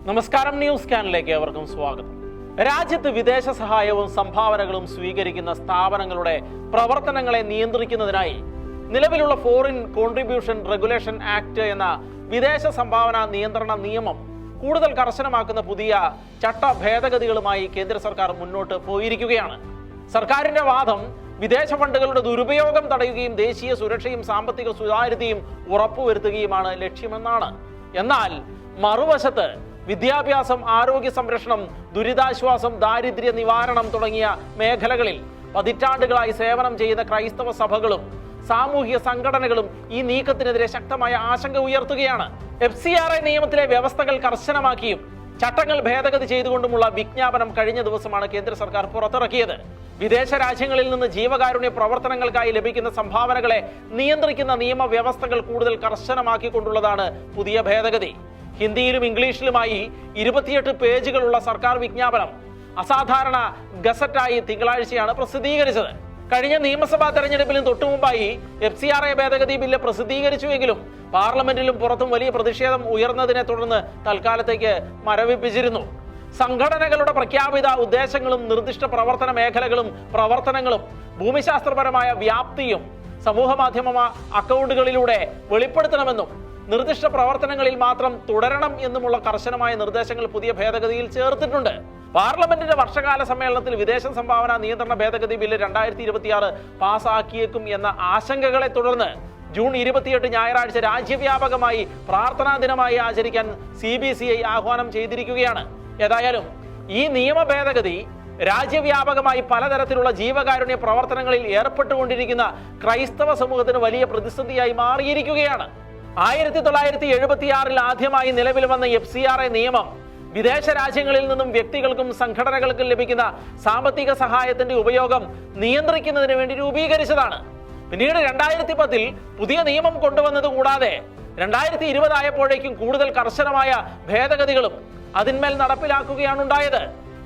നമസ്കാരം, ന്യൂസ് സ്കാനിലേക്ക് ഏവർക്കും സ്വാഗതം. രാജ്യത്ത് വിദേശ സഹായവും സംഭാവനകളും സ്വീകരിക്കുന്ന സ്ഥാപനങ്ങളുടെ പ്രവർത്തനങ്ങളെ നിയന്ത്രിക്കുന്നതിനായി നിലവിലുള്ള ഫോറിൻ കോൺട്രിബ്യൂഷൻ റെഗുലേഷൻ ആക്ട് എന്ന വിദേശ സംഭാവന നിയന്ത്രണ നിയമം കൂടുതൽ കർശനമാക്കുന്ന പുതിയ ചട്ട ഭേദഗതികളുമായി കേന്ദ്ര സർക്കാർ മുന്നോട്ട് പോയിരിക്കുകയാണ്. സർക്കാരിന്റെ വാദം വിദേശ ഫണ്ടുകളുടെ ദുരുപയോഗം തടയുകയും ദേശീയ സുരക്ഷയും സാമ്പത്തിക സുതാര്യതയും ഉറപ്പുവരുത്തുകയുമാണ് ലക്ഷ്യമെന്നാണ്. എന്നാൽ മറുവശത്ത് വിദ്യാഭ്യാസം, ആരോഗ്യ സംരക്ഷണം, ദുരിതാശ്വാസം, ദാരിദ്ര്യ നിവാരണം തുടങ്ങിയ മേഖലകളിൽ പതിറ്റാണ്ടുകളായി സേവനം ചെയ്യുന്ന ക്രൈസ്തവ സഭകളും സാമൂഹിക സംഘടനകളും ഈ നീക്കത്തിനെതിരെ ശക്തമായ ആശങ്ക ഉയർത്തുകയാണ്. FCRA നിയമത്തിലെ വ്യവസ്ഥകൾ കർശനമാക്കിയും ചട്ടങ്ങൾ ഭേദഗതി ചെയ്തുകൊണ്ടുമുള്ള വിജ്ഞാപനം കഴിഞ്ഞ ദിവസമാണ് കേന്ദ്ര സർക്കാർ പുറത്തിറക്കിയത്. വിദേശ രാജ്യങ്ങളിൽ നിന്ന് ജീവകാരുണ്യ പ്രവർത്തനങ്ങൾക്കായി ലഭിക്കുന്ന സംഭാവനകളെ നിയന്ത്രിക്കുന്ന നിയമവ്യവസ്ഥകൾ കൂടുതൽ കർശനമാക്കിക്കൊണ്ടുള്ളതാണ് പുതിയ ഭേദഗതി. ഹിന്ദിയിലും ഇംഗ്ലീഷിലുമായി 28 പേജുകളുള്ള സർക്കാർ വിജ്ഞാപനം അസാധാരണ ഗസറ്റായി തിങ്കളാഴ്ചയാണ് പ്രസിദ്ധീകരിച്ചത്. കഴിഞ്ഞ നിയമസഭാ തെരഞ്ഞെടുപ്പിലും തൊട്ടുമുമ്പായി FCRA ഭേദഗതി ബില്ല് പ്രസിദ്ധീകരിച്ചുവെങ്കിലും പാർലമെന്റിലും പുറത്തും വലിയ പ്രതിഷേധം ഉയർന്നതിനെ തുടർന്ന് തൽക്കാലത്തേക്ക് മരവിപ്പിച്ചിരുന്നു. സംഘടനകളുടെ പ്രഖ്യാപിത ഉദ്ദേശങ്ങളും നിർദ്ദിഷ്ട പ്രവർത്തന മേഖലകളും പ്രവർത്തനങ്ങളും ഭൂമിശാസ്ത്രപരമായ വ്യാപ്തിയും സമൂഹ മാധ്യമ അക്കൗണ്ടുകളിലൂടെ വെളിപ്പെടുത്തണമെന്നും നിർദ്ദിഷ്ട പ്രവർത്തനങ്ങളിൽ മാത്രം തുടരണം എന്നുമുള്ള കർശനമായ നിർദ്ദേശങ്ങൾ പുതിയ ഭേദഗതിയിൽ ചേർത്തിട്ടുണ്ട്. പാർലമെന്റിന്റെ വർഷകാല സമ്മേളനത്തിൽ വിദേശ സംഭാവന നിയന്ത്രണ ഭേദഗതി ബില്ല് 2026 പാസാക്കിയേക്കും എന്ന ആശങ്കകളെ തുടർന്ന് ജൂൺ 28 ഞായറാഴ്ച രാജ്യവ്യാപകമായി പ്രാർത്ഥനാ ദിനമായി ആചരിക്കാൻ CBCI ആഹ്വാനം ചെയ്തിരിക്കുകയാണ്. ഏതായാലും ഈ നിയമ ഭേദഗതി രാജ്യവ്യാപകമായി പലതരത്തിലുള്ള ജീവകാരുണ്യ പ്രവർത്തനങ്ങളിൽ ഏർപ്പെട്ടുകൊണ്ടിരിക്കുന്ന ക്രൈസ്തവ സമൂഹത്തിന് വലിയ പ്രതിസന്ധിയായി മാറിയിരിക്കുകയാണ്. 1976 ആദ്യമായി നിലവിൽ വന്ന FCRA നിയമം വിദേശ രാജ്യങ്ങളിൽ നിന്നും വ്യക്തികൾക്കും സംഘടനകൾക്കും ലഭിക്കുന്ന സാമ്പത്തിക സഹായത്തിന്റെ ഉപയോഗം നിയന്ത്രിക്കുന്നതിന് വേണ്ടി രൂപീകരിച്ചതാണ്. പിന്നീട് 2010 പുതിയ നിയമം കൊണ്ടുവന്നത് കൂടാതെ 2020 ആയപ്പോഴേക്കും കൂടുതൽ കർശനമായ ഭേദഗതികളും അതിന്മേൽ നടപ്പിലാക്കുകയാണ് ഉണ്ടായത്.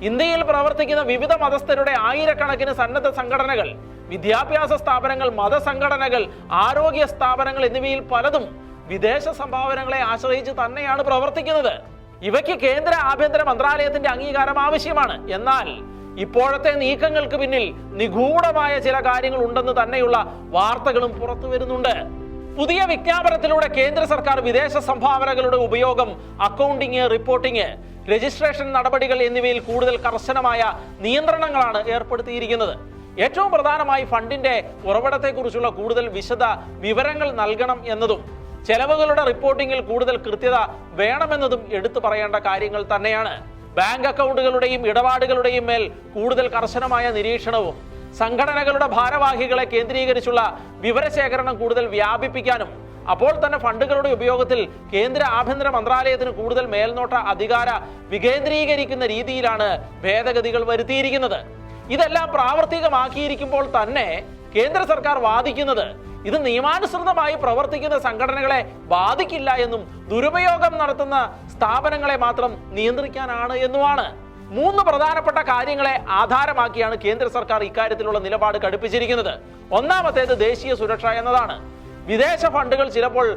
ഇന്ത്യയിൽ പ്രവർത്തിക്കുന്ന വിവിധ മതസ്ഥരുടെ ആയിരക്കണക്കിന് സന്നദ്ധ സംഘടനകൾ, വിദ്യാഭ്യാസ സ്ഥാപനങ്ങൾ, മതസംഘടനകൾ, ആരോഗ്യ സ്ഥാപനങ്ങൾ എന്നിവയിൽ പലതും വിദേശ സംഭാവനകളെ ആശ്രയിച്ച് തന്നെയാണ് പ്രവർത്തിക്കുന്നത്. ഇവയ്ക്ക് കേന്ദ്ര ആഭ്യന്തര മന്ത്രാലയത്തിന്റെ അംഗീകാരം ആവശ്യമാണ്. എന്നാൽ ഇപ്പോഴത്തെ നീക്കങ്ങൾക്ക് പിന്നിൽ നിഗൂഢമായ ചില കാര്യങ്ങൾ ഉണ്ടെന്ന് തന്നെയുള്ള വാർത്തകളും പുറത്തു വരുന്നുണ്ട്. പുതിയ വിജ്ഞാപനത്തിലൂടെ കേന്ദ്ര സർക്കാർ വിദേശ സംഭാവനകളുടെ ഉപയോഗം, അക്കൗണ്ടിങ്, റിപ്പോർട്ടിങ്, രജിസ്ട്രേഷൻ നടപടികൾ എന്നിവയിൽ കൂടുതൽ കർശനമായ നിയന്ത്രണങ്ങളാണ് ഏർപ്പെടുത്തിയിരിക്കുന്നത്. ഏറ്റവും പ്രധാനമായി ഫണ്ടിന്റെ ഉറവിടത്തെക്കുറിച്ചുള്ള കൂടുതൽ വിശദ വിവരങ്ങൾ നൽകണം എന്നതും ചെലവുകളുടെ റിപ്പോർട്ടിംഗിൽ കൂടുതൽ കൃത്യത വേണമെന്നതും എടുത്തു പറയേണ്ട കാര്യങ്ങൾ തന്നെയാണ്. ബാങ്ക് അക്കൗണ്ടുകളുടെയും ഇടപാടുകളുടെയും മേൽ കൂടുതൽ കർശനമായ നിരീക്ഷണവും സംഘടനകളുടെ ഭാരവാഹികളെ കേന്ദ്രീകരിച്ചുള്ള വിവരശേഖരണം കൂടുതൽ വ്യാപിപ്പിക്കാനും അപ്പോൾ തന്നെ ഫണ്ടുകളുടെ ഉപയോഗത്തിൽ കേന്ദ്ര ആഭ്യന്തര മന്ത്രാലയത്തിന് കൂടുതൽ മേൽനോട്ട അധികാര വികേന്ദ്രീകരിക്കുന്ന രീതിയിലാണ് ഭേദഗതികൾ വരുത്തിയിരിക്കുന്നത്. ഇതെല്ലാം പ്രാവർത്തികമാക്കിയിരിക്കുമ്പോൾ തന്നെ കേന്ദ്ര സർക്കാർ വാദിക്കുന്നത് ഇത് നിയമാനുസൃതമായി പ്രവർത്തിക്കുന്ന സംഘടനകളെ ബാധിക്കില്ല എന്നും ദുരുപയോഗം നടത്തുന്ന സ്ഥാപനങ്ങളെ മാത്രം നിയന്ത്രിക്കാനാണ് എന്നുമാണ്. 3 പ്രധാനപ്പെട്ട കാര്യങ്ങളെ ആധാരമാക്കിയാണ് കേന്ദ്ര സർക്കാർ ഇക്കാര്യത്തിലുള്ള നിലപാട് കടുപ്പിച്ചിരിക്കുന്നത്. ഒന്നാമത്തേത് ദേശീയ സുരക്ഷ എന്നതാണ്. വിദേശ ഫണ്ടുകൾ ചിലപ്പോൾ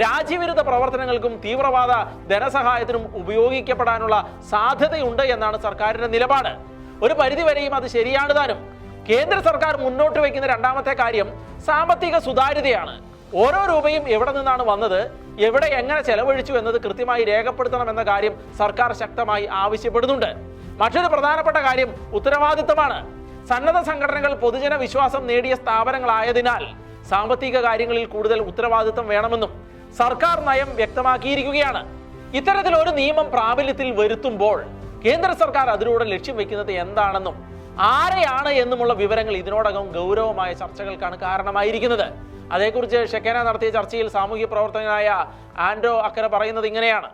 രാജ്യവിരുദ്ധ പ്രവർത്തനങ്ങൾക്കും തീവ്രവാദ ധനസഹായത്തിനും ഉപയോഗിക്കപ്പെടാനുള്ള സാധ്യതയുണ്ട് എന്നാണ് സർക്കാരിന്റെ നിലപാട്. ഒരു പരിധിവരെയും അത് ശരിയാണ് താനും. കേന്ദ്ര സർക്കാർ മുന്നോട്ട് വയ്ക്കുന്ന രണ്ടാമത്തെ കാര്യം സാമ്പത്തിക സുതാര്യതയാണ്. ഓരോ രൂപയും എവിടെ നിന്നാണ് വന്നത്, എവിടെ എങ്ങനെ ചെലവഴിച്ചു എന്നത് കൃത്യമായി രേഖപ്പെടുത്തണമെന്ന കാര്യം സർക്കാർ ശക്തമായി ആവശ്യപ്പെടുന്നുണ്ട്. മറ്റൊരു പ്രധാനപ്പെട്ട കാര്യം ഉത്തരവാദിത്തമാണ്. സന്നദ്ധ സംഘടനകൾ പൊതുജന വിശ്വാസം നേടിയ സ്ഥാപനങ്ങളായതിനാൽ സാമ്പത്തിക കാര്യങ്ങളിൽ കൂടുതൽ ഉത്തരവാദിത്തം വേണമെന്നും സർക്കാർ നയം വ്യക്തമാക്കിയിരിക്കുകയാണ്. ഇത്തരത്തിലൊരു നിയമം പ്രാബല്യത്തിൽ വരുത്തുമ്പോൾ കേന്ദ്ര സർക്കാർ അതിലൂടെ ലക്ഷ്യം വെക്കുന്നത് എന്താണെന്നും ആരെയാണ് എന്നുമുള്ള വിവരങ്ങൾ ഇതിനോടകം ഗൗരവമായ ചർച്ചകൾക്കാണ് കാരണമായിരിക്കുന്നത്. അതേക്കുറിച്ച് ഷെക്കേന നടത്തിയ ചർച്ചയിൽ സാമൂഹ്യ പ്രവർത്തകനായ ആൻഡ്രോ അക്കര പറയുന്നത് ഇങ്ങനെയാണ്.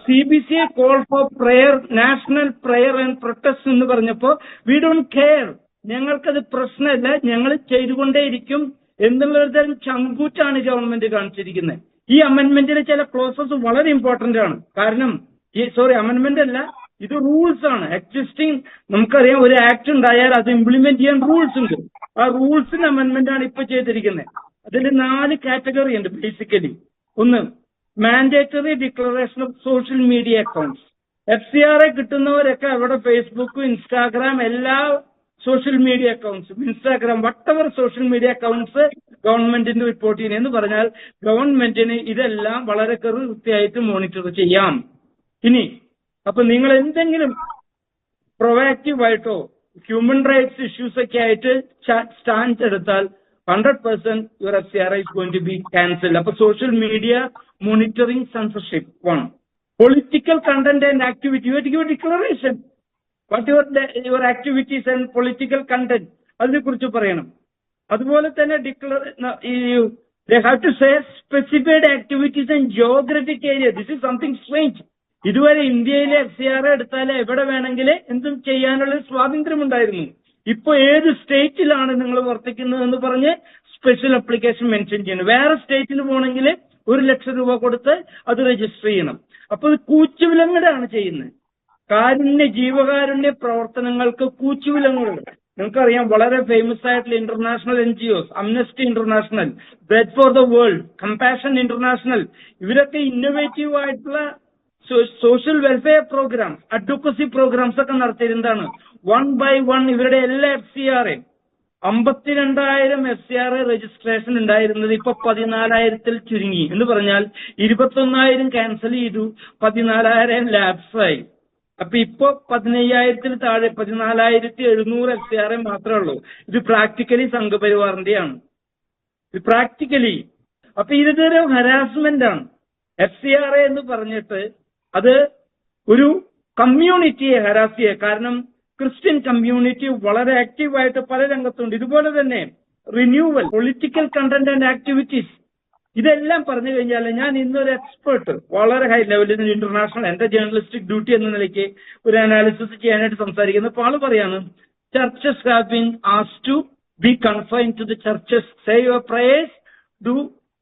CBCI call for prayer, national prayer and protest എന്ന് പറഞ്ഞപ്പോ വി ഡോണ്ട് കെയർ, ഞങ്ങൾക്കത് പ്രശ്നമില്ല, ഞങ്ങൾ ചെയ്തുകൊണ്ടേയിരിക്കും എന്നുള്ളൊരു തരം ചങ്കൂറ്റാണ് ഗവൺമെന്റ് കാണിച്ചിരിക്കുന്നത്. ഈ അമെന്റ്മെന്റിലെ ചില ക്ലോസസ് വളരെ ഇമ്പോർട്ടന്റ് ആണ്. കാരണം അമെന്റ്മെന്റ് അല്ല, ഇത് റൂൾസ് ആണ്. എക്സിസ്റ്റിംഗ് നമുക്കറിയാം, ഒരു ആക്ട് ഉണ്ടായാൽ അത് ഇംപ്ലിമെന്റ് ചെയ്യാൻ റൂൾസ് ഉണ്ട്. ആ റൂൾസിന്റെ അമെന്റ്മെന്റ് ആണ് ഇപ്പൊ ചെയ്തിരിക്കുന്നത്. അതിൽ 4 കാറ്റഗറി ഉണ്ട് ബേസിക്കലി. ഒന്ന്, mandatory declaration of social media accounts. FCRA കിട്ടുന്നവരൊക്കെ അവിടെ ഫേസ്ബുക്ക്, ഇൻസ്റ്റാഗ്രാം, എല്ലാ social media അക്കൗണ്ട്സും, Instagram വട്ടവർ social media accounts ഗവൺമെന്റിന് റിപ്പോർട്ട് ചെയ്യുന്നതെന്ന് പറഞ്ഞാൽ ഗവൺമെന്റിന് ഇതെല്ലാം വളരെ കൃത്യമായിട്ട് മോണിറ്റർ ചെയ്യാം. ഇനി അപ്പൊ നിങ്ങൾ എന്തെങ്കിലും പ്രൊവാക്റ്റീവായിട്ടോ ഹ്യൂമൻ റൈറ്റ്സ് ഇഷ്യൂസ് ഒക്കെ ആയിട്ട് സ്റ്റാൻഡ് എടുത്താൽ 100% your FCRA is going to be cancelled. അപ്പൊ social media monitoring censorship 1. Political content and activity, you have to give a declaration. What your activities and political content, അതിനെ കുറിച്ച് പറയണം. അതുപോലെ തന്നെ they have to say specified activities and geographic area. This is something strange. ഇതുവരെ ഇന്ത്യയിലെ FCRA എടുത്താൽ എവിടെ വേണമെങ്കിൽ എന്തും ചെയ്യാനുള്ള സ്വാതന്ത്ര്യം ഉണ്ടായിരുന്നു. ഇപ്പൊ ഏത് സ്റ്റേറ്റിലാണ് നിങ്ങൾ വർത്തിക്കുന്നത് എന്ന് പറഞ്ഞ് സ്പെഷ്യൽ അപ്ലിക്കേഷൻ മെൻഷൻ ചെയ്യണം. വേറെ സ്റ്റേറ്റിൽ പോകണമെങ്കിൽ 1 ലക്ഷം രൂപ കൊടുത്ത് അത് രജിസ്റ്റർ ചെയ്യണം. അപ്പൊ ഇത് കൂച്ചുവിലങ്ങടാണ് ചെയ്യുന്നത്. ജീവകാരുണ്യ പ്രവർത്തനങ്ങൾക്ക് കൂച്ചുവിലങ്ങുണ്ട്. നിങ്ങൾക്കറിയാം, വളരെ ഫേമസ് ആയിട്ടുള്ള international NGOs, Amnesty international, bread for the world, compassion international, ഇവരൊക്കെ ഇന്നോവേറ്റീവ് ആയിട്ടുള്ള social welfare programmes, advocacy programmes ഒക്കെ നടത്തിയിരുന്നതാണ്. 1 by 1 ഇവരുടെ എല്ലാ FCRA 52,000 FCRA രജിസ്ട്രേഷൻ ഉണ്ടായിരുന്നത് ഇപ്പൊ 14,000 ചുരുങ്ങി. എന്ന് പറഞ്ഞാൽ 21,000 ക്യാൻസൽ ചെയ്തു, 14,000 ലാപ്സ് ആയി. അപ്പൊ ഇപ്പൊ 15,000 താഴെ 14,700 FCRA മാത്രമേ ഉള്ളൂ. ഇത് പ്രാക്ടിക്കലി സംഘപരിവാറിന്റെയാണ്. ഇത് പ്രാക്ടിക്കലി. അപ്പൊ ഇതൊരു ഹരാസ്മെന്റ് ആണ്. FCRA എന്ന് പറഞ്ഞിട്ട് അത് ഒരു കമ്മ്യൂണിറ്റിയെ ഹരാസ് ചെയ്യുക. കാരണം ക്രിസ്ത്യൻ കമ്മ്യൂണിറ്റി വളരെ ആക്റ്റീവായിട്ട് പല രംഗത്തുണ്ട്. ഇതുപോലെ തന്നെ renewal, political content and activities, ഇതെല്ലാം പറഞ്ഞു കഴിഞ്ഞാൽ ഞാൻ ഇന്നൊരു എക്സ്പെർട്ട് വളരെ ഹൈ ലെവലിൽ ഇന്റർനാഷണൽ എന്റെ ജേർണലിസ്റ്റിക് ഡ്യൂട്ടി എന്ന നിലയ്ക്ക് ഒരു അനാലിസിസ് ചെയ്യാനായിട്ട് സംസാരിക്കുന്നു. അപ്പോൾ ആള് പറയാണ്, churches have been asked to be confined to the churches, say your prayers, do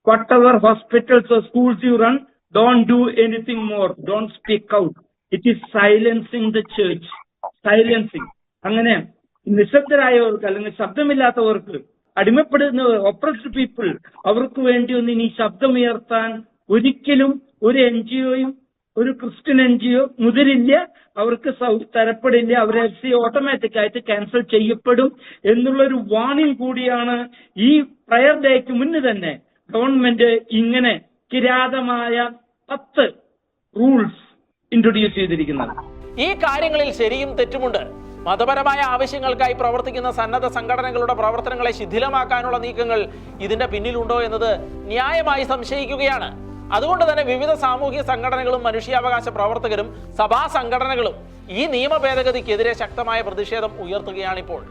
whatever hospitals or schools you run, don't do anything more, don't speak out. It is silencing the church. Silencing. അങ്ങനെ നിശബ്ദരായവർക്ക് അല്ലെങ്കിൽ ശബ്ദമില്ലാത്തവർക്ക്, അടിമപ്പെടുന്നവർ, oppressed people, അവർക്ക് വേണ്ടി ഒന്നും ഇനി ശബ്ദമുയർത്താൻ ഒരിക്കലും ഒരു NGOയും ഒരു Christian NGO മുതിരില്ല. അവർക്ക് തരപ്പെടില്ല. അവർ FCRA ഓട്ടോമാറ്റിക് ആയിട്ട് ക്യാൻസൽ ചെയ്യപ്പെടും എന്നുള്ളൊരു വാർണിംഗ് കൂടിയാണ് ഈ പ്രയർ ഡേക്ക് മുന്നേ തന്നെ ഗവൺമെന്റ് ഇങ്ങനെ കിരാതമായ 10 റൂൾസ് ഇൻട്രൊഡ്യൂസ് ചെയ്തിരിക്കുന്നത്. ഈ കാര്യങ്ങളിൽ ശരിയും തെറ്റുമുണ്ട്. മതപരമായ ആവശ്യങ്ങൾക്കായി പ്രവർത്തിക്കുന്ന സന്നദ്ധ സംഘടനകളുടെ പ്രവർത്തനങ്ങളെ ശിഥിലമാക്കാനുള്ള നീക്കങ്ങൾ ഇതിന്റെ പിന്നിലുണ്ടോ എന്നത് ന്യായമായി സംശയിക്കുകയാണ്. അതുകൊണ്ട് തന്നെ വിവിധ സാമൂഹ്യ സംഘടനകളും മനുഷ്യാവകാശ പ്രവർത്തകരും സഭാ സംഘടനകളും ഈ നിയമ ഭേദഗതിക്കെതിരെ ശക്തമായ പ്രതിഷേധം ഉയർത്തുകയാണിപ്പോൾ.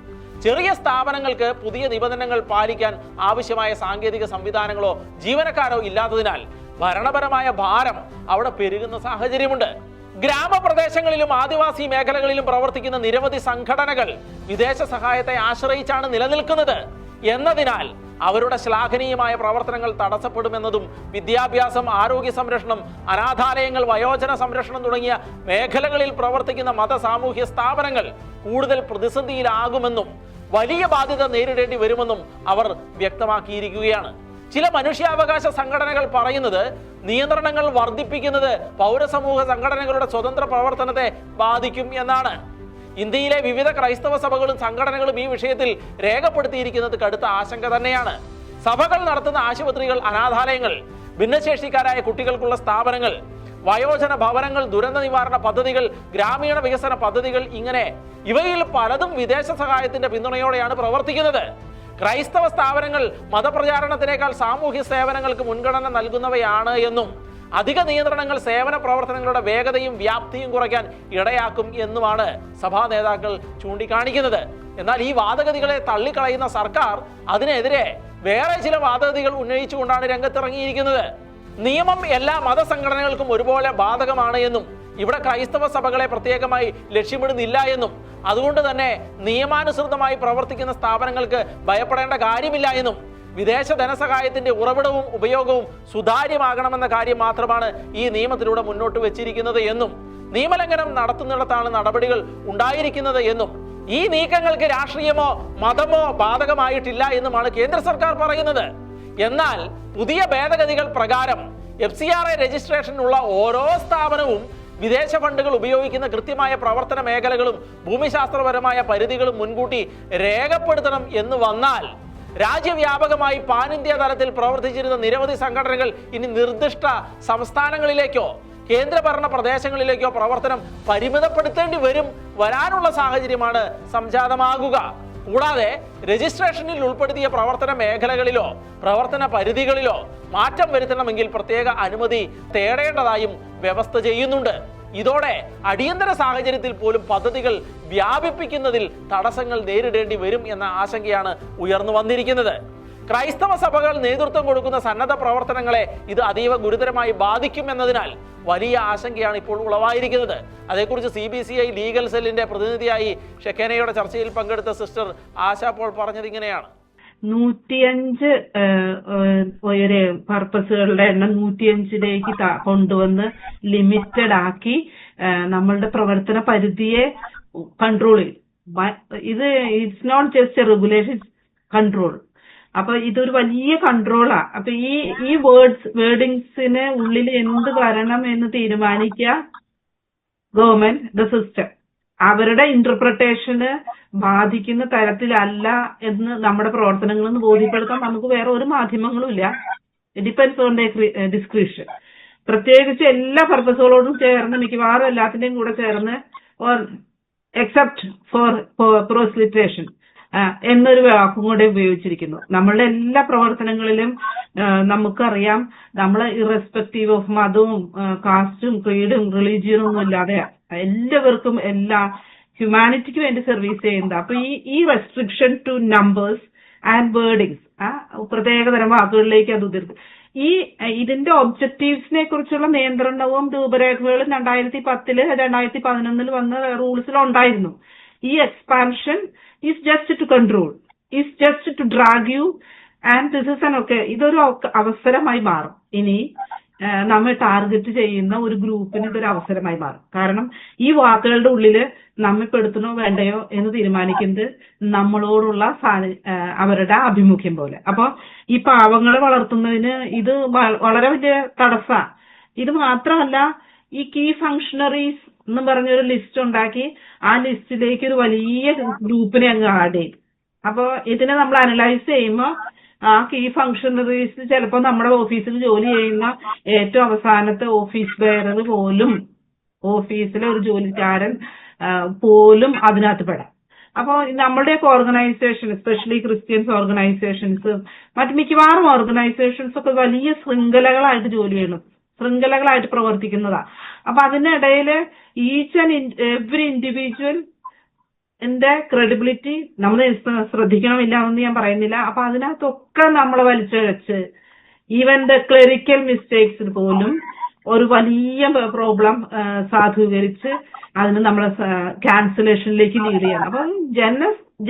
ചെറിയ സ്ഥാപനങ്ങൾക്ക് പുതിയ നിബന്ധനകൾ പാലിക്കാൻ ആവശ്യമായ സാങ്കേതിക സംവിധാനങ്ങളോ ജീവനക്കാരോ ഇല്ലാത്തതിനാൽ ഭരണപരമായ ഭാരം അവിടെ പെരുകുന്ന സാഹചര്യമുണ്ട്. ഗ്രാമപ്രദേശങ്ങളിലും ആദിവാസി മേഖലകളിലും പ്രവർത്തിക്കുന്ന നിരവധി സംഘടനകൾ വിദേശ സഹായത്തെ ആശ്രയിച്ചാണ് നിലനിൽക്കുന്നത് എന്നതിനാൽ അവരുടെ ശ്ലാഘനീയമായ പ്രവർത്തനങ്ങൾ തടസ്സപ്പെടുമെന്നതും വിദ്യാഭ്യാസം, ആരോഗ്യ സംരക്ഷണം, അനാഥാലയങ്ങൾ, വയോജന സംരക്ഷണം തുടങ്ങിയ മേഖലകളിൽ പ്രവർത്തിക്കുന്ന മത സാമൂഹ്യ സ്ഥാപനങ്ങൾ കൂടുതൽ പ്രതിസന്ധിയിലാകുമെന്നും വലിയ ബാധ്യത നേരിടേണ്ടി വരുമെന്നും അവർ വ്യക്തമാക്കിയിരിക്കുകയാണ്. ചില മനുഷ്യാവകാശ സംഘടനകൾ പറയുന്നത് നിയന്ത്രണങ്ങൾ വർദ്ധിപ്പിക്കുന്നത് പൗരസമൂഹ സംഘടനകളുടെ സ്വതന്ത്ര പ്രവർത്തനത്തെ ബാധിക്കും എന്നാണ്. ഇന്ത്യയിലെ വിവിധ ക്രൈസ്തവ സഭകളും സംഘടനകളും ഈ വിഷയത്തിൽ രേഖപ്പെടുത്തിയിരിക്കുന്നത് കടുത്ത ആശങ്ക തന്നെയാണ്. സഭകൾ നടത്തുന്ന ആശുപത്രികൾ, അനാഥാലയങ്ങൾ, ഭിന്നശേഷിക്കാരായ കുട്ടികൾക്കുള്ള സ്ഥാപനങ്ങൾ, വയോജന ഭവനങ്ങൾ, ദുരന്ത നിവാരണ പദ്ധതികൾ, ഗ്രാമീണ വികസന പദ്ധതികൾ, ഇങ്ങനെ ഇവയിൽ പലതും വിദേശ സഹായത്തിന്റെ പിന്തുണയോടെയാണ് പ്രവർത്തിക്കുന്നത്. ക്രൈസ്തവ സ്ഥാപനങ്ങൾ മതപ്രചാരണത്തിനേക്കാൾ സാമൂഹ്യ സേവനങ്ങൾക്ക് മുൻഗണന നൽകുന്നവയാണ് എന്നും അധിക നിയന്ത്രണങ്ങൾ സേവന പ്രവർത്തനങ്ങളുടെ വേഗതയും വ്യാപ്തിയും കുറയ്ക്കാൻ ഇടയാക്കും എന്നുമാണ് സഭാ നേതാക്കൾ ചൂണ്ടിക്കാണിക്കുന്നത്. എന്നാൽ ഈ വാദഗതികളെ തള്ളിക്കളയുന്ന സർക്കാർ അതിനെതിരെ വേറെ ചില വാദഗതികൾ ഉന്നയിച്ചുകൊണ്ടാണ് രംഗത്തിറങ്ങിയിരിക്കുന്നത്. നിയമം എല്ലാ മതസംഘടനകൾക്കും ഒരുപോലെ ബാധകമാണ് എന്നും ഇവിടെ ക്രൈസ്തവ സഭകളെ പ്രത്യേകമായി ലക്ഷ്യമിടുന്നില്ല എന്നും അതുകൊണ്ട് തന്നെ നിയമാനുസൃതമായി പ്രവർത്തിക്കുന്ന സ്ഥാപനങ്ങൾക്ക് ഭയപ്പെടേണ്ട കാര്യമില്ല എന്നും വിദേശ ധനസഹായത്തിന്റെ ഉറവിടവും ഉപയോഗവും സുതാര്യമാകണമെന്ന കാര്യം മാത്രമാണ് ഈ നിയമത്തിലൂടെ മുന്നോട്ട് വെച്ചിരിക്കുന്നത് എന്നും നിയമലംഘനം നടത്തുന്നിടത്താണ് നടപടികൾ ഉണ്ടായിരിക്കുന്നത് എന്നും ഈ നീക്കങ്ങൾക്ക് രാഷ്ട്രീയമോ മതമോ ബാധകമായിട്ടില്ല എന്നുമാണ് കേന്ദ്ര സർക്കാർ പറയുന്നത്. എന്നാൽ പുതിയ ഭേദഗതികൾ പ്രകാരം FCRA രജിസ്ട്രേഷനുള്ള ഓരോ സ്ഥാപനവും വിദേശ ഫണ്ടുകൾ ഉപയോഗിക്കുന്ന കൃത്യമായ പ്രവർത്തന മേഖലകളും ഭൂമിശാസ്ത്രപരമായ പരിധികളും മുൻകൂട്ടി രേഖപ്പെടുത്തണം എന്ന് വന്നാൽ രാജ്യവ്യാപകമായി പാൻ ഇന്ത്യ തലത്തിൽ പ്രവർത്തിച്ചിരുന്ന നിരവധി സംഘടനകൾ ഇനി നിർദ്ദിഷ്ട സംസ്ഥാനങ്ങളിലേക്കോ കേന്ദ്രഭരണ പ്രദേശങ്ങളിലേക്കോ പ്രവർത്തനം പരിമിതപ്പെടുത്തേണ്ടി വരാനുള്ള സാഹചര്യമാണ് സംജാതമാകുക. കൂടാതെ രജിസ്ട്രേഷനിൽ ഉൾപ്പെടുത്തിയ പ്രവർത്തന മേഖലകളിലോ പ്രവർത്തന പരിധികളിലോ മാറ്റം വരുത്തണമെങ്കിൽ പ്രത്യേക അനുമതി തേടേണ്ടതായും വ്യവസ്ഥ ചെയ്യുന്നുണ്ട്. ഇതോടെ അടിയന്തര സാഹചര്യത്തിൽ പോലും പദ്ധതികൾ വ്യാപിപ്പിക്കുന്നതിൽ തടസ്സങ്ങൾ നേരിടേണ്ടി വരും എന്ന ആശങ്കയാണ് ഉയർന്നു വന്നിരിക്കുന്നത്. ക്രൈസ്തവ സഭകൾ നേതൃത്വം കൊടുക്കുന്ന സന്നദ്ധ പ്രവർത്തനങ്ങളെ ഇത് അതീവ ഗുരുതരമായി ബാധിക്കുമെന്നതിനാൽ വലിയ ആശങ്കയാണ് ഇപ്പോൾ ഉളവായിരിക്കുന്നത്. അതേക്കുറിച്ച് CBCI ലീഗൽ സെല്ലിന്റെ പ്രതിനിധിയായി ഷെക്കേനയുടെ ചർച്ചയിൽ പങ്കെടുത്ത സിസ്റ്റർ ആശ പോൾ പറഞ്ഞത് ഇങ്ങനെയാണ്. 105 ഒരു പർപ്പസുകളുടെ എണ്ണം 105ലേക്ക് കൊണ്ടുവന്ന് ലിമിറ്റഡ് ആക്കി നമ്മളുടെ പ്രവർത്തന പരിധിയെ കൺട്രോൾ ചെയ്യും. ഇത് it's not just a regulation, control. അപ്പൊ ഇതൊരു വലിയ കൺട്രോളാ. അപ്പൊ ഈ വേർഡിങ്സിന് ഉള്ളിൽ എന്ത് വരണം എന്ന് തീരുമാനിക്കുക ഗവൺമെന്റ്, ദ സിസ്റ്റം. അവരുടെ ഇന്റർപ്രിട്ടേഷന് ബാധിക്കുന്ന തരത്തിലല്ല എന്ന് നമ്മുടെ പ്രവർത്തനങ്ങളിൽ നിന്ന് ബോധ്യപ്പെടുത്താൻ നമുക്ക് വേറെ ഒരു മാധ്യമങ്ങളും ഇല്ല. It depends on description. പ്രത്യേകിച്ച് എല്ലാ പർപ്പസുകളോടും ചേർന്ന്, മിക്കവാറും എല്ലാത്തിന്റെയും കൂടെ ചേർന്ന്, എക്സെപ്റ്റ് ഫോർ പ്രോസ്ലിറ്റേഷൻ എന്നൊരു വാക്കും കൂടെ ഉപയോഗിച്ചിരിക്കുന്നു. നമ്മളുടെ എല്ലാ പ്രവർത്തനങ്ങളിലും നമുക്കറിയാം, നമ്മൾ ഇറസ്പെക്റ്റീവ് ഓഫ് മതവും കാസ്റ്റും ക്രീഡും റിലീജിയനും ഒന്നും ഇല്ലാതെ എല്ലാവർക്കും ഹ്യൂമാനിറ്റിക്ക് വേണ്ടി സർവീസ് ചെയ്യുന്നത്. അപ്പൊ ഈ restriction two numbers and wordings, പ്രത്യേകതരം വാക്കുകളിലേക്ക് അത് ഉതിർത്ത് ഇതിന്റെ ഒബ്ജക്റ്റീവ്സിനെ കുറിച്ചുള്ള നിയന്ത്രണവും രൂപരേഖകളും 2010 2011 വന്ന റൂൾസിലുണ്ടായിരുന്നു. ഈ expansion is just to control, is just to drag you, and this is ഇതൊരു അവസരമായി മാറും. ഇനി നമ്മൾ ടാർഗറ്റ് ചെയ്യുന്ന ഒരു ഗ്രൂപ്പിന് ഇതൊരു അവസരമായി മാറും. കാരണം ഈ വാക്കുകളുടെ ഉള്ളില് നമ്മെ പെടുത്തണോ വേണ്ടയോ എന്ന് തീരുമാനിക്കുന്നത് നമ്മളോടുള്ള അവരുടെ ആഭിമുഖ്യം പോലെ. അപ്പൊ ഈ പാവങ്ങളെ വളർത്തുന്നതിന് ഇത് വളരെ വലിയ തടസ്സമാണ്. ഇത് മാത്രമല്ല, ഈ കീ ഫങ്ഷണറീസ് എന്ന് പറഞ്ഞൊരു ലിസ്റ്റ് ഉണ്ടാക്കി ആ ലിസ്റ്റിലേക്ക് ഒരു വലിയ ഗ്രൂപ്പിനെ അങ്ങ് ആഡ് ചെയ്തു. അപ്പൊ ഇതിനെ നമ്മൾ അനലൈസ് ചെയ്യുമ്പോൾ ആ കീ ഫങ്ഷണറീസ് ചിലപ്പോൾ നമ്മുടെ ഓഫീസിൽ ജോലി ചെയ്യുന്ന ഏറ്റവും അവസാനത്തെ ഓഫീസ് ബെയറർ പോലും, ഓഫീസിലെ ഒരു ജോലിക്കാരൻ പോലും അതിനകത്ത് പെടാം. അപ്പോൾ നമ്മുടെയൊക്കെ ഓർഗനൈസേഷൻ, എസ്പെഷ്യലി ക്രിസ്ത്യൻസ് ഓർഗനൈസേഷൻസ്, മറ്റു മിക്കവാറും ഓർഗനൈസേഷൻസ് ഒക്കെ വലിയ ശൃംഖലകളായിട്ട് ജോലി ചെയ്യുന്നു, ശൃംഖലകളായിട്ട് പ്രവർത്തിക്കുന്നതാ. അപ്പൊ അതിനിടയിൽ each and every individual credibility നമ്മൾ ശ്രദ്ധിക്കണമില്ല എന്ന് ഞാൻ പറയുന്നില്ല. അപ്പൊ അതിനകത്തൊക്കെ നമ്മൾ വലിച്ചഴച്ച് ഈവൻ ദ ക്ലറിക്കൽ മിസ്റ്റേക്സ് പോലും ഒരു വലിയ പ്രോബ്ലം സാധൂകരിച്ച് അതിന് നമ്മളെ ക്യാൻസലേഷനിലേക്ക് ലീഡ് ചെയ്യണം. അപ്പൊ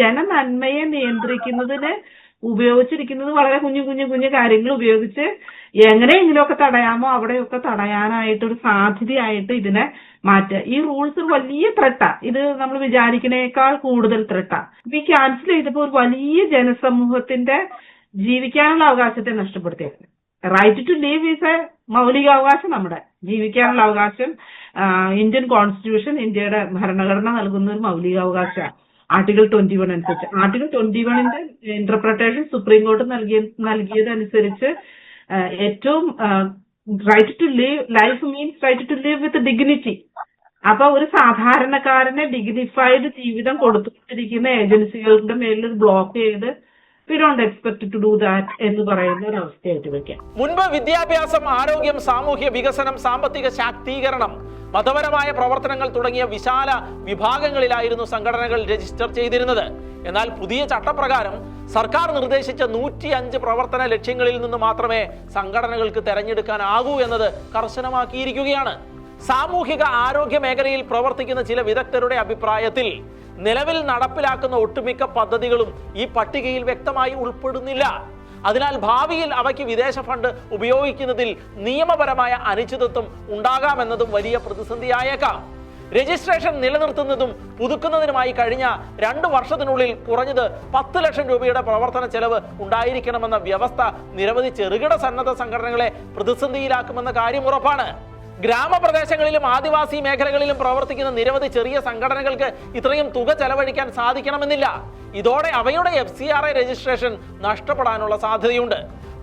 ജനനന്മയെ നിയന്ത്രിക്കുന്നതിന് ഉപയോഗിച്ചിരിക്കുന്നത് വളരെ കുഞ്ഞു കാര്യങ്ങൾ ഉപയോഗിച്ച് എങ്ങനെയെങ്കിലുമൊക്കെ തടയാമോ അവിടെയൊക്കെ തടയാനായിട്ടൊരു സാധ്യതയായിട്ട് ഇതിനെ മാറ്റുക. ഈ റൂൾസ് ഒരു വലിയ ത്രെട്ടാ. ഇത് നമ്മൾ വിചാരിക്കുന്നേക്കാൾ കൂടുതൽ ത്രെട്ടാ. ഇപ്പൊ ഈ ക്യാൻസൽ ചെയ്തപ്പോൾ ഒരു വലിയ ജനസമൂഹത്തിന്റെ ജീവിക്കാനുള്ള അവകാശത്തെ നഷ്ടപ്പെടുത്തിയത്. Right to live is a മൗലികാവകാശം. നമ്മുടെ ജീവിക്കാനുള്ള അവകാശം ഇന്ത്യൻ കോൺസ്റ്റിറ്റ്യൂഷൻ, ഇന്ത്യയുടെ ഭരണഘടന നൽകുന്ന ഒരു മൗലികാവകാശമാണ്. ആർട്ടിക്കിൾ 21 അനുസരിച്ച്. ആർട്ടിക്കിൾ 21ന്റെ ഇന്റർപ്രിട്ടേഷൻ സുപ്രീം കോടതി നൽകിയതനുസരിച്ച് ഏറ്റവും right to live life means right to live with dignity. അപ്പൊ ഒരു സാധാരണക്കാരനെ ഡിഗ്നിഫൈഡ് ജീവിതം കൊടുത്തുകൊണ്ടിരിക്കുന്ന ഏജൻസികളുടെ മേലിൽ ബ്ലോക്ക് ചെയ്ത് we don't expect to do that എന്ന് പറയുന്ന ഒരു അവസ്ഥയായിട്ട് വെക്കാം. മുൻപ് വിദ്യാഭ്യാസം, ആരോഗ്യം, സാമൂഹ്യ വികസനം, സാമ്പത്തിക ശാക്തീകരണം, മതപരമായ പ്രവർത്തനങ്ങൾ തുടങ്ങിയ വിശാല വിഭാഗങ്ങളിലായിരുന്നു സംഘടനകൾ രജിസ്റ്റർ ചെയ്തിരുന്നത്. എന്നാൽ പുതിയ ചട്ടപ്രകാരം സർക്കാർ നിർദ്ദേശിച്ച 105 പ്രവർത്തന ലക്ഷ്യങ്ങളിൽ നിന്ന് മാത്രമേ സംഘടനകൾക്ക് തെരഞ്ഞെടുക്കാനാകൂ എന്നത് കർശനമാക്കിയിരിക്കുകയാണ്. സാമൂഹിക ആരോഗ്യ മേഖലയിൽ പ്രവർത്തിക്കുന്ന ചില വിദഗ്ധരുടെ അഭിപ്രായത്തിൽ നിലവിൽ നടപ്പിലാക്കുന്ന ഒട്ടുമിക്ക പദ്ധതികളും ഈ പട്ടികയിൽ വ്യക്തമായി ഉൾപ്പെടുന്നില്ല. അതിനാൽ ഭാവിയിൽ അവയ്ക്ക് വിദേശ ഫണ്ട് ഉപയോഗിക്കുന്നതിൽ നിയമപരമായ അനിശ്ചിതത്വം ഉണ്ടാകാമെന്നതും വലിയ പ്രതിസന്ധിയായേക്കാം. രജിസ്ട്രേഷൻ നിലനിർത്തുന്നതും പുതുക്കുന്നതിനുമായി കഴിഞ്ഞ 2 വർഷത്തിനുള്ളിൽ കുറഞ്ഞത് 10 ലക്ഷം രൂപയുടെ പ്രവർത്തന ചെലവ് ഉണ്ടായിരിക്കണമെന്ന വ്യവസ്ഥ നിരവധി ചെറുകിട സന്നദ്ധ സംഘടനകളെ പ്രതിസന്ധിയിലാക്കുമെന്ന കാര്യം ഉറപ്പാണ്. ഗ്രാമപ്രദേശങ്ങളിലും ആദിവാസി മേഖലകളിലും പ്രവർത്തിക്കുന്ന നിരവധി ചെറിയ സംഘടനകൾക്ക് ഇത്രയും തുക ചെലവഴിക്കാൻ സാധിക്കണമെന്നില്ല. ഇതോടെ അവയുടെ FCRA രജിസ്ട്രേഷൻ നഷ്ടപ്പെടാനുള്ള സാധ്യതയുണ്ട്.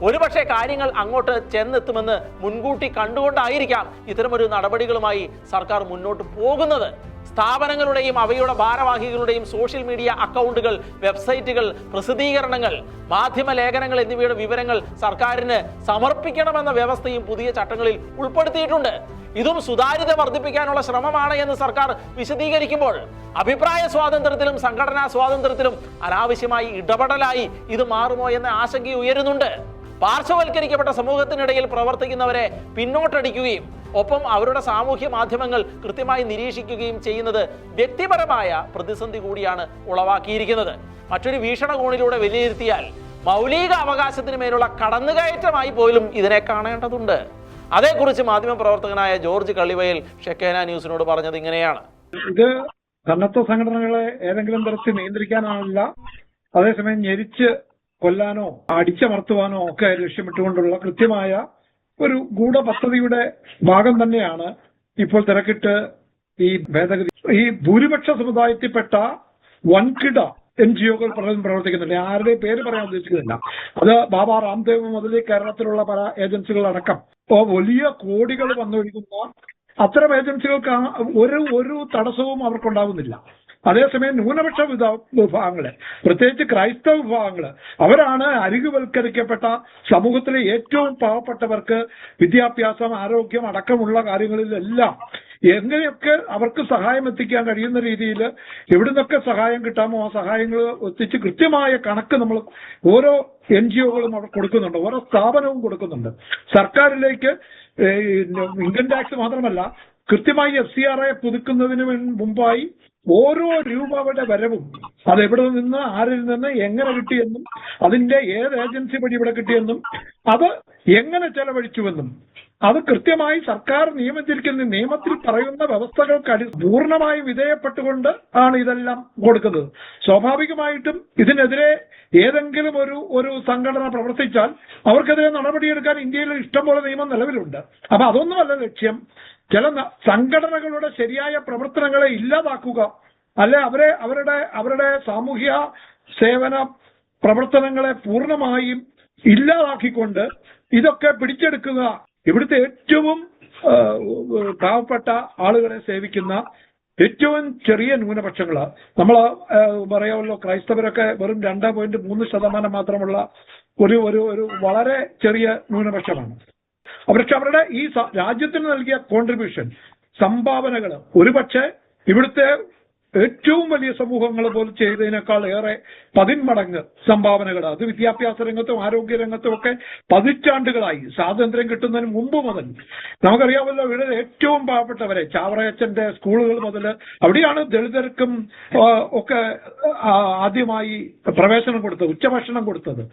ഒരുപക്ഷെ കാര്യങ്ങൾ അങ്ങോട്ട് ചെന്നെത്തുമെന്ന് മുൻകൂട്ടി കണ്ടുകൊണ്ടായിരിക്കാം ഇത്തരമൊരു നടപടികളുമായി സർക്കാർ മുന്നോട്ട് പോകുന്നത്. സ്ഥാപനങ്ങളുടെയും അവയുടെ ഭാരവാഹികളുടെയും സോഷ്യൽ മീഡിയ അക്കൗണ്ടുകൾ, വെബ്സൈറ്റുകൾ, പ്രസിദ്ധീകരണങ്ങൾ, മാധ്യമ ലേഖനങ്ങൾ എന്നിവയുടെ വിവരങ്ങൾ സർക്കാരിന് സമർപ്പിക്കണമെന്ന വ്യവസ്ഥയും പുതിയ ചട്ടങ്ങളിൽ ഉൾപ്പെടുത്തിയിട്ടുണ്ട്. ഇതും സുതാര്യത വർദ്ധിപ്പിക്കാനുള്ള ശ്രമമാണ് എന്ന് സർക്കാർ വിശദീകരിക്കുമ്പോൾ അഭിപ്രായ സ്വാതന്ത്ര്യത്തിലും സംഘടനാ സ്വാതന്ത്ര്യത്തിലും അനാവശ്യമായി ഇടപെടലായി ഇത് മാറുമോ എന്ന ആശങ്ക ഉയരുന്നുണ്ട്. പാർശ്വവൽക്കരിക്കപ്പെട്ട സമൂഹത്തിനിടയിൽ പ്രവർത്തിക്കുന്നവരെ പിന്നോട്ടടിക്കുകയും ഒപ്പം അവരുടെ സാമൂഹ്യ മാധ്യമങ്ങൾ കൃത്യമായി നിരീക്ഷിക്കുകയും ചെയ്യുന്നത് വ്യക്തിപരമായ പ്രതിസന്ധി കൂടിയാണ് ഉളവാക്കിയിരിക്കുന്നത്. മറ്റൊരു വീക്ഷണകോണിലൂടെ വിലയിരുത്തിയാൽ മൗലിക അവകാശത്തിന് മേലുള്ള കടന്നുകയറ്റമായി പോലും ഇതിനെ കാണേണ്ടതുണ്ട്. അതേക്കുറിച്ച് മാധ്യമപ്രവർത്തകനായ ജോർജ് കള്ളിവയൽ ഷെക്കേന ന്യൂസിനോട് പറഞ്ഞത് ഇങ്ങനെയാണ്. ഇത് സന്നദ്ധ സംഘടനകളെ ഏതെങ്കിലും തരത്തിൽ നിയന്ത്രിക്കാനല്ല, അതേസമയം ഞെരിച്ച് കൊല്ലാനോ അടിച്ചമർത്തുവാനോ ഒക്കെ ലക്ഷ്യമിട്ടുകൊണ്ടുള്ള കൃത്യമായ ഒരു ഗൂഢപദ്ധതിയുടെ ഭാഗം തന്നെയാണ് ഇപ്പോൾ തിരക്കിട്ട് ഈ ഭേദഗതി. ഈ ഭൂരിപക്ഷ സമുദായത്തിൽപ്പെട്ട വൻകിട NGOകൾ പ്രവർത്തിക്കുന്നുണ്ട്. ആരുടെയും പേര് പറയാൻ ഉദ്ദേശിക്കുന്നില്ല. അത് ബാബ രാംദേവ് മുതൽ കേരളത്തിലുള്ള പല ഏജൻസികളടക്കം ഇപ്പോൾ വലിയ കോടികൾ വന്നൊഴുകുന്ന അത്തരം ഏജൻസികൾക്ക് ഒരു തടസ്സവും അവർക്കുണ്ടാവുന്നില്ല. അതേസമയം ന്യൂനപക്ഷ വിഭാഗങ്ങള്, പ്രത്യേകിച്ച് ക്രൈസ്തവ വിഭാഗങ്ങള്, അവരാണ് അരികുവൽക്കരിക്കപ്പെട്ട സമൂഹത്തിലെ ഏറ്റവും പാവപ്പെട്ടവർക്ക് വിദ്യാഭ്യാസം, ആരോഗ്യം അടക്കമുള്ള കാര്യങ്ങളിലെല്ലാം എങ്ങനെയൊക്കെ അവർക്ക് സഹായം എത്തിക്കാൻ കഴിയുന്ന രീതിയിൽ എവിടുന്നൊക്കെ സഹായം കിട്ടാമോ ആ സഹായങ്ങൾ എത്തിച്ച് കൃത്യമായ കണക്ക് നമ്മൾ ഓരോ NGOകളും അവർ കൊടുക്കുന്നുണ്ട്, ഓരോ സ്ഥാപനവും കൊടുക്കുന്നുണ്ട്. സർക്കാരിലേക്ക് ഇൻകം ടാക്സ് മാത്രമല്ല, കൃത്യമായി FCRA പുതുക്കുന്നതിന് മുമ്പായി ഓരോ രൂപയുടെ വരവും അതെവിടെ നിന്ന്, ആരിൽ നിന്ന്, എങ്ങനെ കിട്ടിയെന്നും, അതിന്റെ ഏത് ഏജൻസി വഴി ഇവിടെ കിട്ടിയെന്നും, അത് എങ്ങനെ ചെലവഴിച്ചുവെന്നും അത് കൃത്യമായി സർക്കാർ നിയമത്തിൽ പറയുന്ന വ്യവസ്ഥകൾക്ക് പൂർണ്ണമായും വിധേയപ്പെട്ടുകൊണ്ട് ആണ് ഇതെല്ലാം കൊടുക്കുന്നത്. സ്വാഭാവികമായിട്ടും ഇതിനെതിരെ ഏതെങ്കിലും ഒരു സംഘടന പ്രവർത്തിച്ചാൽ അവർക്കെതിരെ നടപടിയെടുക്കാൻ ഇന്ത്യയിൽ ഇഷ്ടംപോലെ നിയമം നിലവിലുണ്ട്. അപ്പൊ അതൊന്നുമല്ല ലക്ഷ്യം. ചില സംഘടനകളുടെ ശരിയായ പ്രവർത്തനങ്ങളെ ഇല്ലാതാക്കുക, അല്ലെ അവരുടെ സാമൂഹ്യ സേവന പ്രവർത്തനങ്ങളെ പൂർണ്ണമായും ഇല്ലാതാക്കിക്കൊണ്ട് ഇതൊക്കെ പിടിച്ചെടുക്കുക. ഇവിടുത്തെ ഏറ്റവും പാവപ്പെട്ട ആളുകളെ സേവിക്കുന്ന ഏറ്റവും ചെറിയ ന്യൂനപക്ഷങ്ങള്, നമ്മൾ പറയാമല്ലോ, ക്രൈസ്തവരൊക്കെ വെറും 2.3% മാത്രമുള്ള ഒരു വളരെ ചെറിയ ന്യൂനപക്ഷമാണ്. പക്ഷെ അവരുടെ ഈ രാജ്യത്തിന് നൽകിയ കോൺട്രിബ്യൂഷൻ, സംഭാവനകൾ ഒരുപക്ഷെ ഇവിടുത്തെ ഏറ്റവും വലിയ സമൂഹങ്ങൾ പോലും ചെയ്തതിനേക്കാൾ ഏറെ 10 മടങ്ങ് സംഭാവനകൾ, അത് വിദ്യാഭ്യാസ രംഗത്തും ആരോഗ്യ രംഗത്തും ഒക്കെ പതിറ്റാണ്ടുകളായി, സ്വാതന്ത്ര്യം കിട്ടുന്നതിന് മുമ്പ് മുതൽ നമുക്കറിയാമല്ലോ, ഇവിടെ ഏറ്റവും പാവപ്പെട്ടവരെ ചാവറയച്ചന്റെ സ്കൂളുകൾ മുതൽ അവിടെയാണ് ദളിതർക്കും ഒക്കെ ആദ്യമായി പ്രവേശനം കൊടുത്തത്, ഉച്ചഭക്ഷണം കൊടുത്തത്,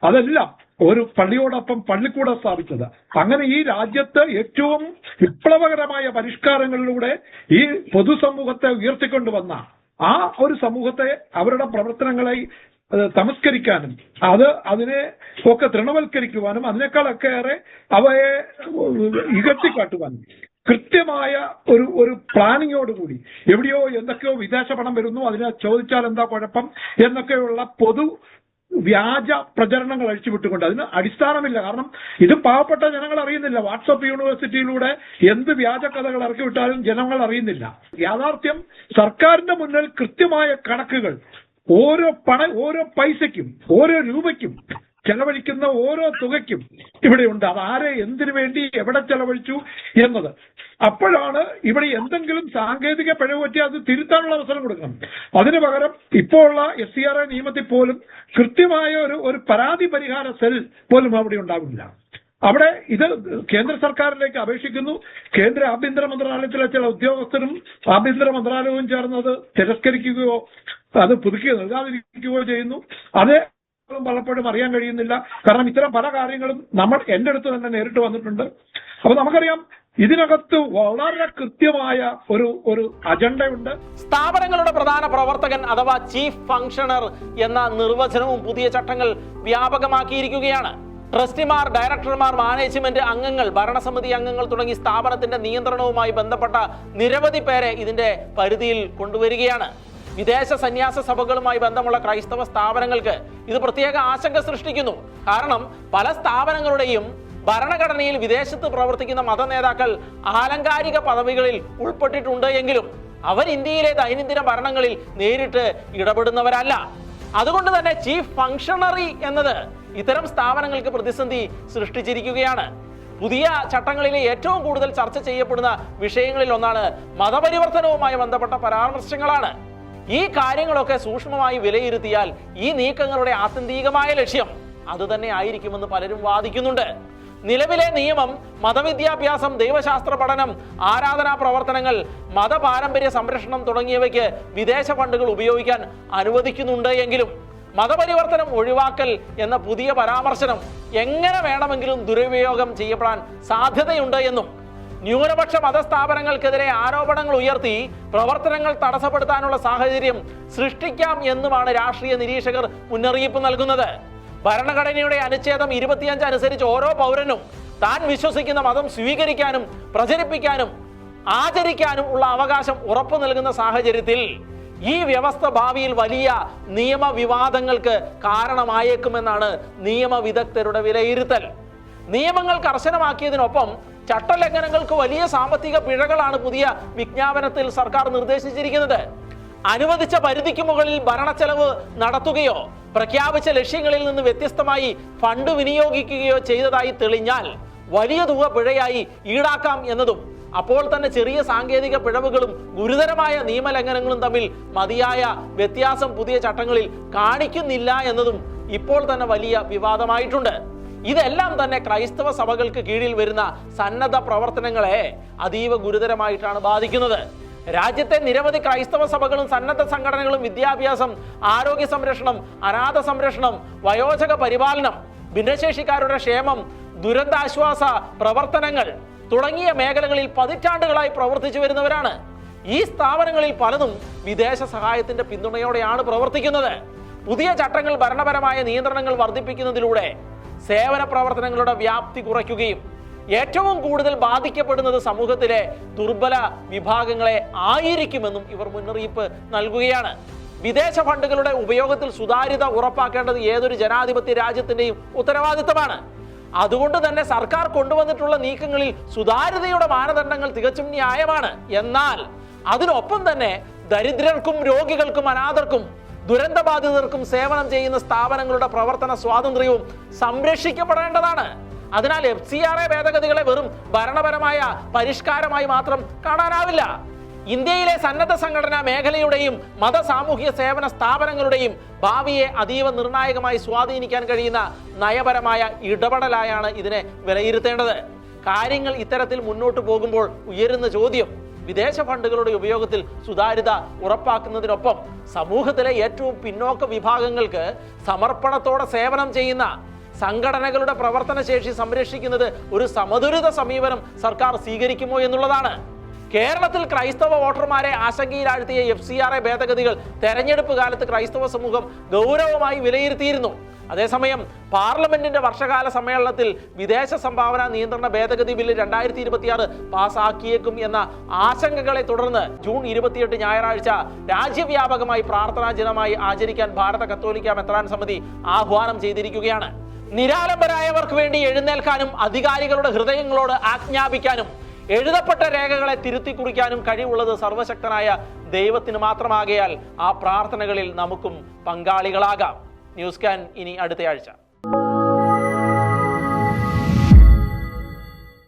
അതെല്ലാം ഒരു പള്ളിയോടൊപ്പം പള്ളിക്കൂടം സ്ഥാപിച്ചത്. അങ്ങനെ ഈ രാജ്യത്ത് ഏറ്റവും വിപ്ലവകരമായ പരിഷ്കാരങ്ങളിലൂടെ ഈ പൊതുസമൂഹത്തെ ഉയർത്തിക്കൊണ്ടുവന്ന ആ ഒരു സമൂഹത്തെ അവരുടെ പ്രവർത്തനങ്ങളെ തമസ്കരിക്കാനും അതിനെ ഒക്കെ തൃണവൽക്കരിക്കുവാനും അതിനേക്കാളൊക്കെ ഏറെ അവയെ ഇകഴ്ത്തിക്കാട്ടുവാനും കൃത്യമായ ഒരു പ്ലാനിങ്ങോടുകൂടി എവിടെയോ എന്തൊക്കെയോ വിദേശ പണം വരുന്നു, അതിനെ ചോദിച്ചാൽ എന്താ കുഴപ്പം എന്നൊക്കെയുള്ള വ്യാജ പ്രചരണങ്ങൾ അഴിച്ചുവിട്ടുകൊണ്ട് അതിന് അടിസ്ഥാനമില്ല. കാരണം ഇത് പാവപ്പെട്ട ജനങ്ങൾ അറിയുന്നില്ല. വാട്സപ്പ് യൂണിവേഴ്സിറ്റിയിലൂടെ എന്ത് വ്യാജ കഥകൾ ഇറക്കി വിട്ടാലും ജനങ്ങൾ അറിയുന്നില്ല. യാഥാർത്ഥ്യം സർക്കാരിന്റെ മുന്നിൽ കൃത്യമായ കണക്കുകൾ, ഓരോ പൈസയ്ക്കും ഓരോ രൂപയ്ക്കും ചെലവഴിക്കുന്ന ഓരോ തുകയ്ക്കും ഇവിടെയുണ്ട്. അത് ആരെ എന്തിനു വേണ്ടി എവിടെ ചെലവഴിച്ചു എന്നത്. അപ്പോഴാണ് ഇവിടെ എന്തെങ്കിലും സാങ്കേതിക പിഴവ് പറ്റി അത് തിരുത്താനുള്ള അവസരം കൊടുക്കണം. അതിനു പകരം ഇപ്പോൾ ഉള്ള FCRA നിയമത്തിൽ പോലും കൃത്യമായ ഒരു പരാതി പരിഹാര സെൽ പോലും അവിടെ ഉണ്ടാവില്ല. അവിടെ ഇത് കേന്ദ്ര സർക്കാരിലേക്ക് അപേക്ഷിക്കുന്നു. കേന്ദ്ര ആഭ്യന്തര മന്ത്രാലയത്തിലെ ചില ഉദ്യോഗസ്ഥരും ആഭ്യന്തര മന്ത്രാലയവും ചേർന്നത് തിരസ്കരിക്കുകയോ അത് പുതുക്കി നൽകാതിരിക്കുകയോ ചെയ്യുന്നു. അത് പലപ്പോഴും അറിയാൻ കഴിയുന്നില്ല. കാരണം ഇത്തരം പല കാര്യങ്ങളും എന്റെ അടുത്ത് തന്നെ നേരിട്ട് വന്നിട്ടുണ്ട്. അപ്പൊ നമുക്കറിയാം ഇതിനകത്ത് വളരെ കൃത്യമായ ഒരു അജണ്ടയുണ്ട്. സ്ഥാപനങ്ങളുടെ പ്രധാന പ്രവർത്തകൻ അഥവാ ചീഫ് ഫംഗ്ഷണർ എന്ന നിർവചനവും പുതിയ ചട്ടങ്ങൾ വ്യാപകമാക്കിയിരിക്കുകയാണ്. ട്രസ്റ്റിമാർ, ഡയറക്ടർമാർ, മാനേജ്മെന്റ് അംഗങ്ങൾ, ഭരണസമിതി അംഗങ്ങൾ തുടങ്ങി സ്ഥാപനത്തിന്റെ നിയന്ത്രണവുമായി ബന്ധപ്പെട്ട നിരവധി പേരെ ഇതിന്റെ പരിധിയിൽ കൊണ്ടുവരികയാണ്. വിദേശ സന്യാസ സഭകളുമായി ബന്ധമുള്ള ക്രൈസ്തവ സ്ഥാപനങ്ങൾക്ക് ഇത് പ്രത്യേക ആശങ്ക സൃഷ്ടിക്കുന്നു. കാരണം പല സ്ഥാപനങ്ങളുടെയും ഭരണഘടനയിൽ വിദേശത്ത് പ്രവർത്തിക്കുന്ന മത നേതാക്കൾ ആലങ്കാരിക പദവികളിൽ ഉൾപ്പെട്ടിട്ടുണ്ട് എങ്കിലും അവർ ഇന്ത്യയിലെ ദൈനംദിന ഭരണങ്ങളിൽ നേരിട്ട് ഇടപെടുന്നവരല്ല. അതുകൊണ്ട് തന്നെ ചീഫ് ഫംഗ്ഷണറി എന്നത് ഇത്തരം സ്ഥാപനങ്ങൾക്ക് പ്രതിസന്ധി സൃഷ്ടിച്ചിരിക്കുകയാണ്. പുതിയ ചട്ടങ്ങളിലെ ഏറ്റവും കൂടുതൽ ചർച്ച ചെയ്യപ്പെടുന്ന വിഷയങ്ങളിൽ ഒന്നാണ് മതപരിവർത്തനവുമായി ബന്ധപ്പെട്ട പരാമർശങ്ങളാണ്. ഈ കാര്യങ്ങളൊക്കെ സൂക്ഷ്മമായി വിലയിരുത്തിയാൽ ഈ നീക്കങ്ങളുടെ ആത്യന്തികമായ ലക്ഷ്യം അതുതന്നെ ആയിരിക്കുമെന്ന് പലരും വാദിക്കുന്നുണ്ട്. നിലവിലെ നിയമം മതവിദ്യാഭ്യാസം, ദൈവശാസ്ത്ര പഠനം, ആരാധനാ പ്രവർത്തനങ്ങൾ, മതപാരമ്പര്യ സംരക്ഷണം തുടങ്ങിയവയ്ക്ക് വിദേശ ഫണ്ടുകൾ ഉപയോഗിക്കാൻ അനുവദിക്കുന്നുണ്ട് എങ്കിലും മതപരിവർത്തനം ഒഴിവാക്കൽ എന്ന പുതിയ പരാമർശനം എങ്ങനെ വേണമെങ്കിലും ദുരുപയോഗം ചെയ്യപ്പെടാൻ സാധ്യതയുണ്ട് എന്നും ന്യൂനപക്ഷ മതസ്ഥാപനങ്ങൾക്കെതിരെ ആരോപണങ്ങൾ ഉയർത്തി പ്രവർത്തനങ്ങൾ തടസ്സപ്പെടുത്താനുള്ള സാഹചര്യം സൃഷ്ടിക്കാം എന്നുമാണ് രാഷ്ട്രീയ നിരീക്ഷകർ മുന്നറിയിപ്പ് നൽകുന്നത്. ഭരണഘടനയുടെ അനുച്ഛേദം 25 അനുസരിച്ച് ഓരോ പൗരനും താൻ വിശ്വസിക്കുന്ന മതം സ്വീകരിക്കാനും പ്രചരിപ്പിക്കാനും ആചരിക്കാനും ഉള്ള അവകാശം ഉറപ്പു നൽകുന്ന സാഹചര്യത്തിൽ ഈ വ്യവസ്ഥ ഭാവിയിൽ വലിയ നിയമവിവാദങ്ങൾക്ക് കാരണമായേക്കുമെന്നാണ് നിയമവിദഗ്ധരുടെ വിലയിരുത്തൽ. നിയമങ്ങൾ കർശനമാക്കിയതിനൊപ്പം ചട്ടലംഘനങ്ങൾക്ക് വലിയ സാമ്പത്തിക പിഴകളാണ് പുതിയ വിജ്ഞാപനത്തിൽ സർക്കാർ നിർദ്ദേശിച്ചിരിക്കുന്നത്. അനുവദിച്ച പരിധിക്ക് മുകളിൽ ഭരണച്ചെലവ് നടത്തുകയോ പ്രഖ്യാപിച്ച ലക്ഷ്യങ്ങളിൽ നിന്ന് വ്യത്യസ്തമായി ഫണ്ട് വിനിയോഗിക്കുകയോ ചെയ്തതായി തെളിഞ്ഞാൽ വലിയ തുക പിഴയായി ഈടാക്കാം എന്നതും അപ്പോൾ തന്നെ ചെറിയ സാങ്കേതിക പിഴവുകളും ഗുരുതരമായ നിയമലംഘനങ്ങളും തമ്മിൽ മതിയായ വ്യത്യാസം പുതിയ ചട്ടങ്ങളിൽ കാണിക്കുന്നില്ല എന്നതും ഇപ്പോൾ തന്നെ വലിയ വിവാദമായിട്ടുണ്ട്. ഇതെല്ലാം തന്നെ ക്രൈസ്തവ സഭകൾക്ക് കീഴിൽ വരുന്ന സന്നദ്ധ പ്രവർത്തനങ്ങളെ അതീവ ഗുരുതരമായിട്ടാണ് ബാധിക്കുന്നത്. രാജ്യത്തെ നിരവധി ക്രൈസ്തവ സഭകളും സന്നദ്ധ സംഘടനകളും വിദ്യാഭ്യാസം, ആരോഗ്യ സംരക്ഷണം, അനാഥ സംരക്ഷണം, വയോജക പരിപാലനം, ഭിന്നശേഷിക്കാരുടെ ക്ഷേമം, ദുരന്താശ്വാസ പ്രവർത്തനങ്ങൾ തുടങ്ങിയ മേഖലകളിൽ പതിറ്റാണ്ടുകളായി പ്രവർത്തിച്ചു വരുന്നവരാണ്. ഈ സ്ഥാപനങ്ങളിൽ പലതും വിദേശ സഹായത്തിന്റെ പിന്തുണയോടെയാണ് പ്രവർത്തിക്കുന്നത്. പുതിയ ചട്ടങ്ങൾ ഭരണപരമായ നിയന്ത്രണങ്ങൾ വർദ്ധിപ്പിക്കുന്നതിലൂടെ സേവന പ്രവർത്തനങ്ങളുടെ വ്യാപ്തി കുറയ്ക്കുകയും ഏറ്റവും കൂടുതൽ ബാധിക്കപ്പെടുന്നത് സമൂഹത്തിലെ ദുർബല വിഭാഗങ്ങളെ ആയിരിക്കുമെന്നും ഇവർ മുന്നറിയിപ്പ് നൽകുകയാണ്. വിദേശ ഫണ്ടുകളുടെ ഉപയോഗത്തിൽ സുതാര്യത ഉറപ്പാക്കേണ്ടത് ഏതൊരു ജനാധിപത്യ രാജ്യത്തിന്റെയും ഉത്തരവാദിത്തമാണ്. അതുകൊണ്ട് തന്നെ സർക്കാർ കൊണ്ടുവന്നിട്ടുള്ള നീക്കങ്ങളിൽ സുതാര്യതയുടെ മാനദണ്ഡങ്ങൾ തികച്ചും ന്യായമാണ്. എന്നാൽ അതിനൊപ്പം തന്നെ ദരിദ്രർക്കും രോഗികൾക്കും അനാഥർക്കും ദുരന്തബാധിതർക്കും സേവനം ചെയ്യുന്ന സ്ഥാപനങ്ങളുടെ പ്രവർത്തന സ്വാതന്ത്ര്യവും സംരക്ഷിക്കപ്പെടേണ്ടതാണ്. അതിനാൽ FCRA ഭേദഗതികളെ വെറും ഭരണപരമായ പരിഷ്കാരമായി മാത്രം കാണാനാവില്ല. ഇന്ത്യയിലെ സന്നദ്ധ സംഘടനാ മേഖലയുടെയും മത സാമൂഹ്യ സേവന സ്ഥാപനങ്ങളുടെയും ഭാവിയെ അതീവ നിർണായകമായി സ്വാധീനിക്കാൻ കഴിയുന്ന നയപരമായ ഇടപെടലായാണ് ഇതിനെ വിലയിരുത്തേണ്ടത്. കാര്യങ്ങൾ ഇത്തരത്തിൽ മുന്നോട്ട് പോകുമ്പോൾ ഉയരുന്ന ചോദ്യം വിദേശ ഫണ്ടുകളുടെ ഉപയോഗത്തിൽ സുതാര്യത ഉറപ്പാക്കുന്നതിനൊപ്പം സമൂഹത്തിലെ ഏറ്റവും പിന്നോക്ക വിഭാഗങ്ങൾക്ക് സമർപ്പണത്തോടെ സേവനം ചെയ്യുന്ന സംഘടനകളുടെ പ്രവർത്തനശേഷി സംരക്ഷിക്കുന്നത് ഒരു സമതുലിത സമീപനം സർക്കാർ സ്വീകരിക്കുമോ എന്നുള്ളതാണ്. കേരളത്തിൽ ക്രൈസ്തവ വോട്ടർമാരെ ആശങ്കയിലാഴ്ത്തിയ FCRA ഭേദഗതികൾ തെരഞ്ഞെടുപ്പ് കാലത്ത് ക്രൈസ്തവ സമൂഹം ഗൗരവമായി വിലയിരുത്തിയിരുന്നു. അതേസമയം പാർലമെന്റിന്റെ വർഷകാല സമ്മേളനത്തിൽ വിദേശ സംഭാവന നിയന്ത്രണ ഭേദഗതി ബില്ല് 2026 പാസാക്കിയേക്കും എന്ന ആശങ്കകളെ തുടർന്ന് ജൂൺ 28 ഞായറാഴ്ച രാജ്യവ്യാപകമായി പ്രാർത്ഥനാ ദിനമായി ആചരിക്കാൻ ഭാരത കത്തോലിക്ക മെത്രാൻ സമിതി ആഹ്വാനം ചെയ്തിരിക്കുകയാണ്. നിരാലംബരായവർക്ക് വേണ്ടി എഴുന്നേൽക്കാനും അധികാരികളുടെ ഹൃദയങ്ങളോട് ആജ്ഞാപിക്കാനും എഴുതപ്പെട്ട രേഖകളെ തിരുത്തി കുറിക്കാനും കഴിവുള്ളത് സർവശക്തനായ ദൈവത്തിന് മാത്രമാകയാൽ ആ പ്രാർത്ഥനകളിൽ നമുക്കും പങ്കാളികളാകാം. ന്യൂസ് സ്കാൻ ഇനി അടുത്തയാഴ്ച.